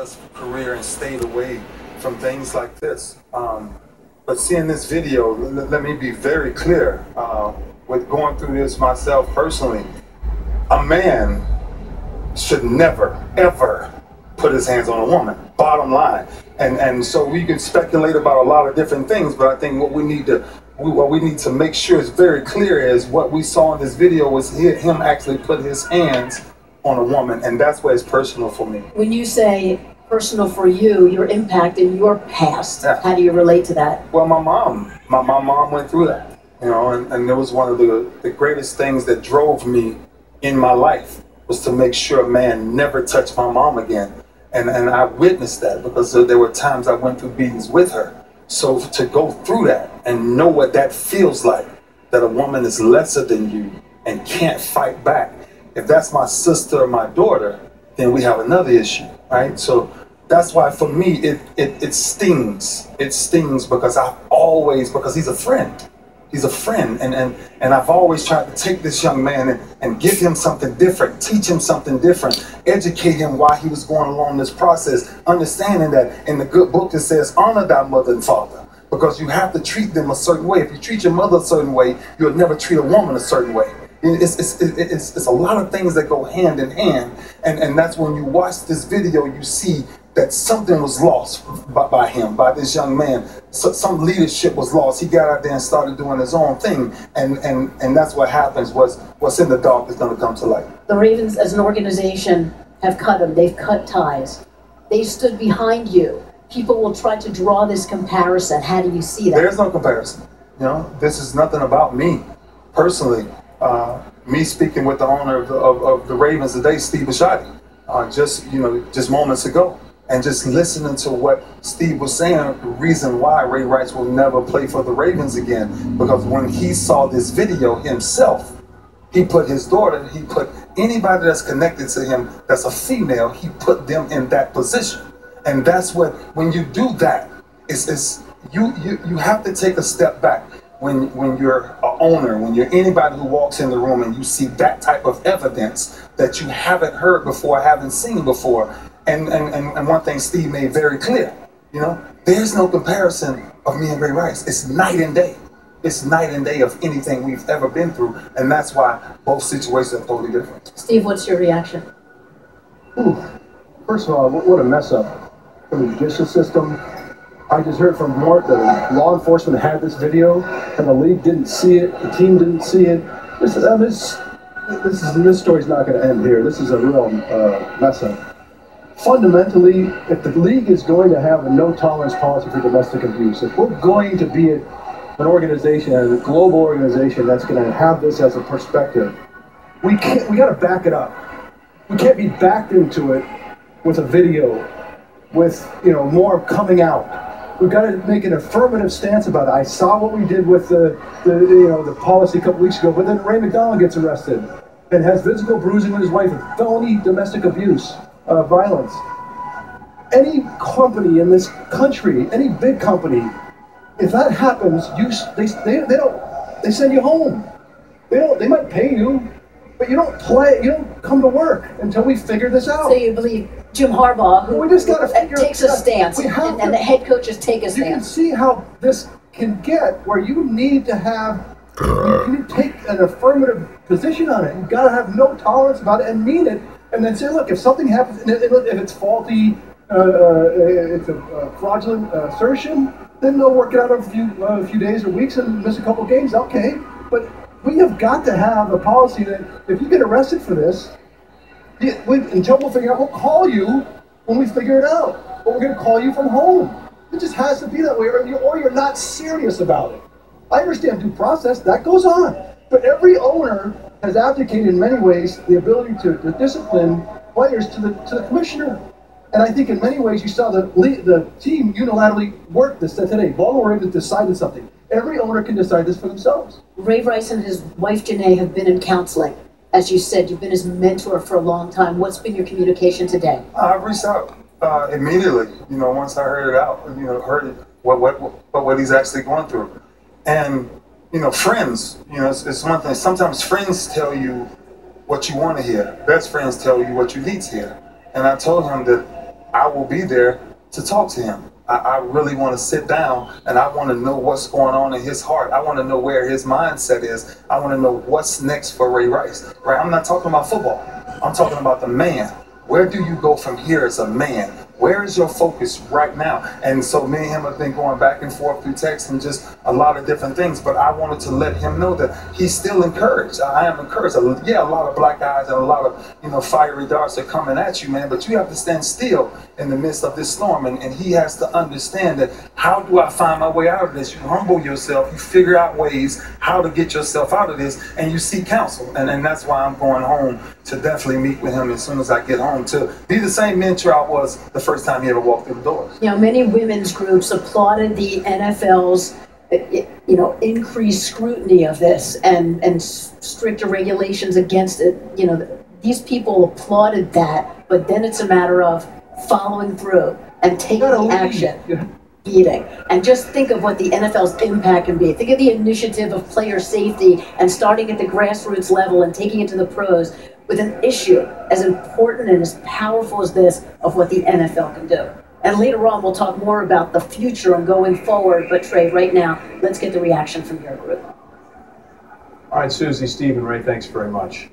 successful career and stayed away from things like this. But seeing this video, let me be very clear. With going through this myself personally, a man should never, ever put his hands on a woman, bottom line. And so we can speculate about a lot of different things, but I think what we need to make sure is very clear is what we saw in this video was him actually put his hands on a woman, and that's where it's personal for me. When you say personal for you, your impact in your past, yeah. How do you relate to that? Well, my mom went through that, you know, and it was one of the greatest things that drove me in my life was to make sure a man never touched my mom again. And I witnessed that because there were times I went through beatings with her. So to go through that and know what that feels like, that a woman is lesser than you and can't fight back. If that's my sister or my daughter, then we have another issue, right? So that's why for me, it stings. It stings because because he's a friend. He's a friend, and I've always tried to take this young man and give him something different, teach him something different, educate him why he was going along this process, understanding that in the good book it says, honor thy mother and father, because you have to treat them a certain way. If you treat your mother a certain way, you'll never treat a woman a certain way. It's a lot of things that go hand in hand, and that's when you watch this video, you see that something was lost by him, by this young man. So some leadership was lost. He got out there and started doing his own thing, and that's what happens. What's in the dark is going to come to light. The Ravens as an organization have cut him. They've cut ties. They stood behind you. People will try to draw this comparison. How do you see that? There's no comparison. You know, this is nothing about me personally. Me speaking with the owner of the Ravens today, Steve Bisciotti, just moments ago. And just listening to what Steve was saying, the reason why Ray Rice will never play for the Ravens again, because when he saw this video himself, he put his daughter, he put anybody that's connected to him that's a female, he put them in that position. And that's what, when you do that, you have to take a step back. When you're an owner, when you're anybody who walks in the room and you see that type of evidence that you haven't heard before, haven't seen before, and one thing Steve made very clear, you know, there's no comparison of me and Ray Rice. It's night and day. It's night and day of anything we've ever been through, and that's why both situations are totally different. Steve, what's your reaction? Ooh, first of all, what a mess up from the judicial system. I just heard from Mort that law enforcement had this video, and the league didn't see it, the team didn't see it. This story's not going to end here. This is a real mess up. Fundamentally, if the league is going to have a no-tolerance policy for domestic abuse, if we're going to be an organization, a global organization that's going to have this as a perspective, we got to back it up. We can't be backed into it with a video, with more coming out. We've got to make an affirmative stance about it. I saw what we did with the policy a couple weeks ago, but then Ray McDonald gets arrested and has physical bruising with his wife and felony domestic abuse. Violence. Any company in this country, any big company, if that happens, they send you home. They might pay you, but you don't come to work until we figure this out. So you believe Jim Harbaugh, who we just got to takes a stance, and the head coaches take a stance. You can see how this can get where you need to have. You need to take an affirmative position on it. You've got to have no tolerance about it and mean it. And then say, look, if something happens, if it's faulty, it's a fraudulent assertion, then they'll work it out over a few days or weeks and miss a couple games. Okay, but we have got to have a policy that if you get arrested for this, until we'll figure out, we'll call you when we figure it out. But we're going to call you from home. It just has to be that way, or you're not serious about it. I understand due process, that goes on. But every owner has abdicated in many ways the ability to discipline players to the commissioner. And I think in many ways you saw the team unilaterally work this today. Baltimore Ravens decided something. Every owner can decide this for themselves. Ray Rice and his wife Janae have been in counseling. As you said, you've been his mentor for a long time. What's been your communication today? I reached out immediately, once I heard it out, heard what he's actually going through. And friends, it's one thing. Sometimes friends tell you what you want to hear. Best friends tell you what you need to hear. And I told him that I will be there to talk to him. I really want to sit down and I want to know what's going on in his heart. I want to know where his mindset is. I want to know what's next for Ray Rice. Right? I'm not talking about football. I'm talking about the man. Where do you go from here as a man? Where is your focus right now? And so me and him have been going back and forth through text and just a lot of different things. But I wanted to let him know that he's still encouraged. I am encouraged. Yeah, a lot of black eyes and a lot of fiery darts are coming at you, man. But you have to stand still in the midst of this storm. And he has to understand that how do I find my way out of this? You humble yourself. You figure out ways how to get yourself out of this. And you seek counsel. And that's why I'm going home to definitely meet with him as soon as I get home to be the same mentor I was the first time he ever walked through the doors. You know, many women's groups applauded the NFL's, increased scrutiny of this and stricter regulations against it. You know, these people applauded that, but then it's a matter of following through and taking the action. Beating. And just think of what the NFL's impact can be. Think of the initiative of player safety and starting at the grassroots level and taking it to the pros with an issue as important and as powerful as this of what the NFL can do. And later on, we'll talk more about the future and going forward. But Trey, right now, let's get the reaction from your group. All right, Susie, Stephen, Ray, thanks very much.